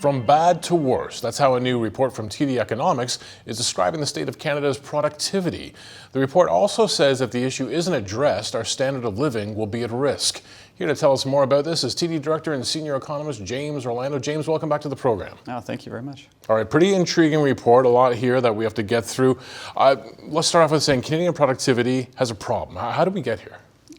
From bad to worse. That's how a new report from TD Economics is describing the state of Canada's productivity. The report also says if the issue isn't addressed, our standard of living will be at risk. Here to tell us more about this is TD Director and Senior Economist James Orlando. James, welcome back to the program. Oh, thank you very much. All right, pretty intriguing report, a lot here that we have to get through. Let's start off with saying Canadian productivity has a problem. How did we get here?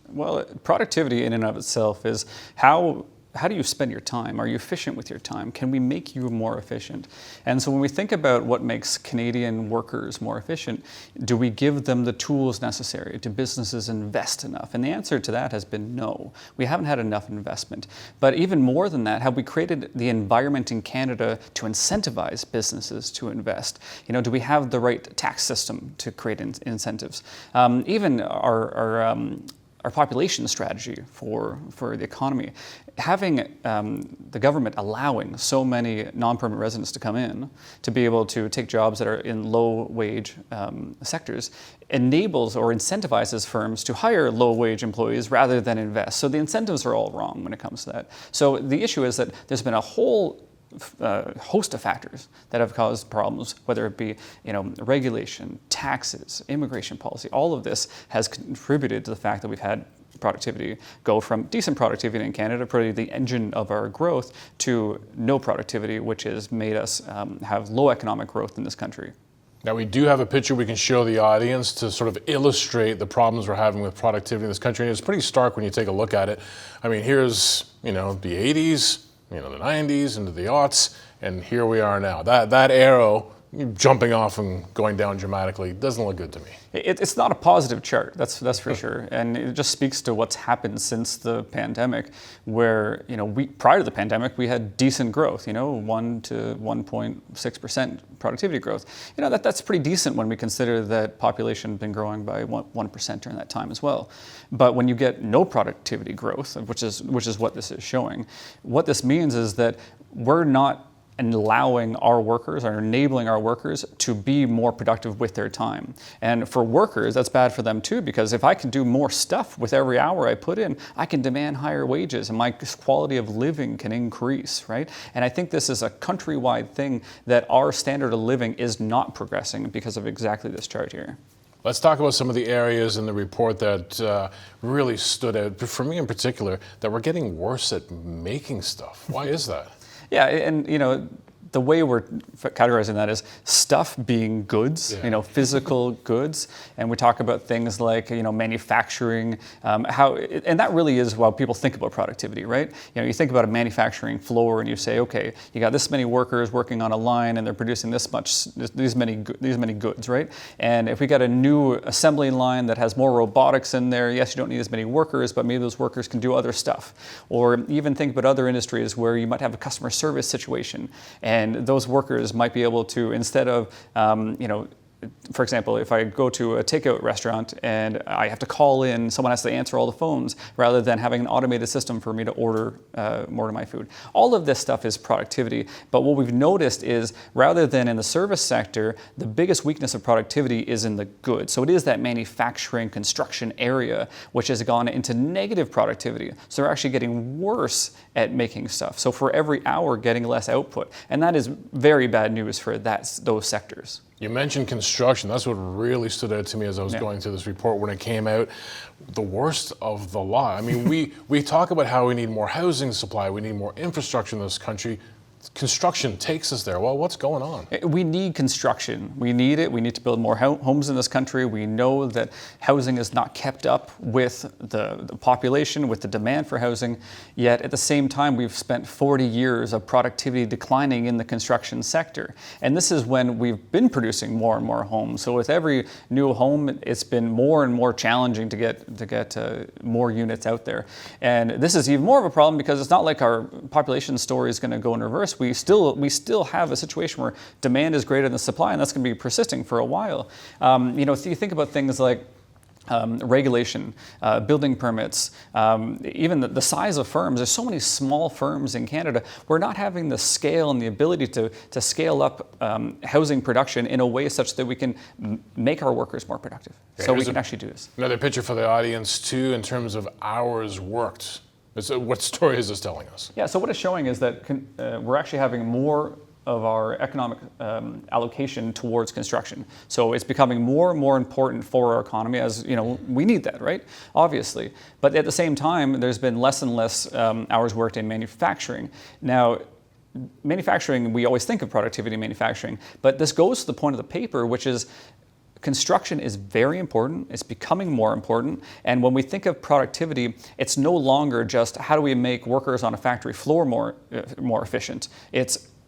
Well, productivity in and of itself is how do you spend your time? Are you efficient with your time? Can we make you more efficient? And so when we think about what makes Canadian workers more efficient, do we give them the tools necessary? Do businesses invest enough? And the answer to that has been no. We haven't had enough investment. But even more than that, have we created the environment in Canada to incentivize businesses to invest? Do we have the right tax system to create incentives? Even our population strategy for the economy. Having the government allowing so many non-permanent residents to come in to be able to take jobs that are in low-wage sectors enables or incentivizes firms to hire low-wage employees rather than invest. So the incentives are all wrong when it comes to that. So the issue is that there's been a whole host of factors that have caused problems, whether it be regulation, taxes, immigration policy. All of this has contributed to the fact that we've had productivity go from decent productivity in Canada, probably the engine of our growth, to no productivity, which has made us have low economic growth in this country. Now, we do have a picture we can show the audience to sort of illustrate the problems we're having with productivity in this country. And it's pretty stark when you take a look at it. I mean, here's, the 80s, the 90s into the aughts, and here we are now. That arrow jumping off and going down dramatically doesn't look good to me. It's not a positive chart, that's for sure. And it just speaks to what's happened since the pandemic, where prior to the pandemic we had decent growth, 1 to 1.6% productivity growth. That's pretty decent when we consider that population had been growing by 1% during that time as well. But when you get no productivity growth, which is what this is showing, what this means is that we're not allowing our workers or enabling our workers to be more productive with their time. And for workers, that's bad for them too, because if I can do more stuff with every hour I put in, I can demand higher wages and my quality of living can increase, right? And I think this is a countrywide thing, that our standard of living is not progressing because of exactly this chart here. Let's talk about some of the areas in the report that really stood out, for me in particular, that we're getting worse at making stuff. Why is that? Yeah, and the way we're categorizing that is stuff being goods, physical goods, and we talk about things like manufacturing, and that really is how people think about productivity, right? You think about a manufacturing floor and you say, okay, you got this many workers working on a line and they're producing these many goods, right? And if we got a new assembly line that has more robotics in there, yes, you don't need as many workers, but maybe those workers can do other stuff. Or even think about other industries where you might have a customer service situation, and those workers might be able to, instead of, for example, if I go to a takeout restaurant and I have to call in, someone has to answer all the phones rather than having an automated system for me to order more of my food. All of this stuff is productivity, but what we've noticed is rather than in the service sector, the biggest weakness of productivity is in the goods. So it is that manufacturing construction area which has gone into negative productivity. So they're actually getting worse at making stuff. So for every hour, getting less output. And that is very bad news for those sectors. You mentioned construction. That's what really stood out to me as I was going through this report when it came out. The worst of the lot. I mean, we talk about how we need more housing supply, we need more infrastructure in this country. Construction takes us there. Well, what's going on? We need construction. We need it. We need to build more homes in this country. We know that housing is not kept up with the population, with the demand for housing. Yet at the same time, we've spent 40 years of productivity declining in the construction sector. And this is when we've been producing more and more homes. So with every new home, it's been more and more challenging to get more units out there. And this is even more of a problem because it's not like our population story is going to go in reverse. We still have a situation where demand is greater than supply, and that's going to be persisting for a while. So you think about things like regulation, building permits, even the size of firms. There's so many small firms in Canada. We're not having the scale and the ability to scale up housing production in a way such that we can make our workers more productive. So we can actually do this. Another picture for the audience too, in terms of hours worked. So what story is this telling us? Yeah, so what it's showing is that we're actually having more of our economic allocation towards construction. So it's becoming more and more important for our economy, as we need that, right? Obviously. But at the same time, there's been less and less hours worked in manufacturing. Now, manufacturing, we always think of productivity in manufacturing, but this goes to the point of the paper, which is construction is very important. It's becoming more important. And when we think of productivity, it's no longer just how do we make workers on a factory floor more efficient.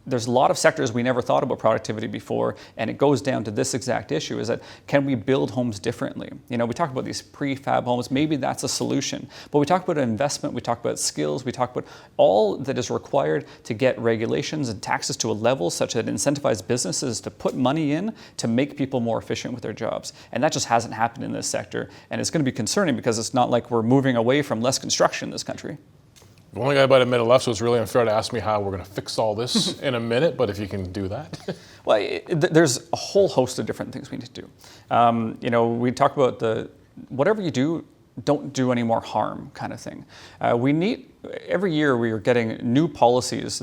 There's a lot of sectors we never thought about productivity before, and it goes down to this exact issue, is that can we build homes differently? We talk about these prefab homes, maybe that's a solution, but we talk about investment, we talk about skills, we talk about all that is required to get regulations and taxes to a level such that it incentivizes businesses to put money in to make people more efficient with their jobs. And that just hasn't happened in this sector, and it's going to be concerning because it's not like we're moving away from less construction in this country. The only guy by the middle left, so it's really unfair to ask me how we're going to fix all this in a minute, but if you can do that. Well, there's a whole host of different things we need to do. We talk about whatever you do, don't do any more harm kind of thing. Every year we are getting new policies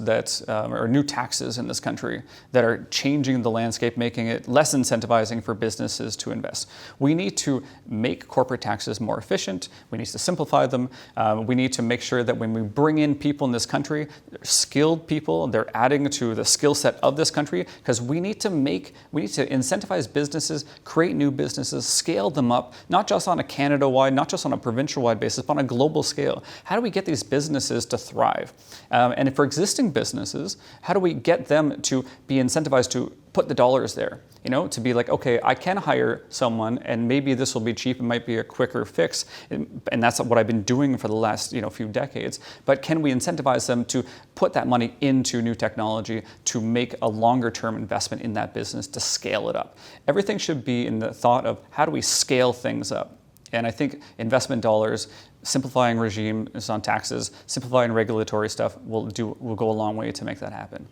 or new taxes in this country that are changing the landscape, making it less incentivizing for businesses to invest. We need to make corporate taxes more efficient. We need to simplify them. We need to make sure that when we bring in people in this country, they're skilled people, they're adding to the skill set of this country, because we need to incentivize businesses, create new businesses, scale them up, not just on a Canada-wide, not just on a provincial-wide basis, but on a global scale. How do we get these businesses to thrive? And for existing businesses, how do we get them to be incentivized to put the dollars there? To be like, okay, I can hire someone and maybe this will be cheap, it might be a quicker fix, and that's what I've been doing for the last few decades. But can we incentivize them to put that money into new technology, to make a longer term investment in that business, to scale it up? Everything should be in the thought of how do we scale things up? And I think investment dollars, simplifying regimes on taxes, simplifying regulatory stuff will go a long way to make that happen.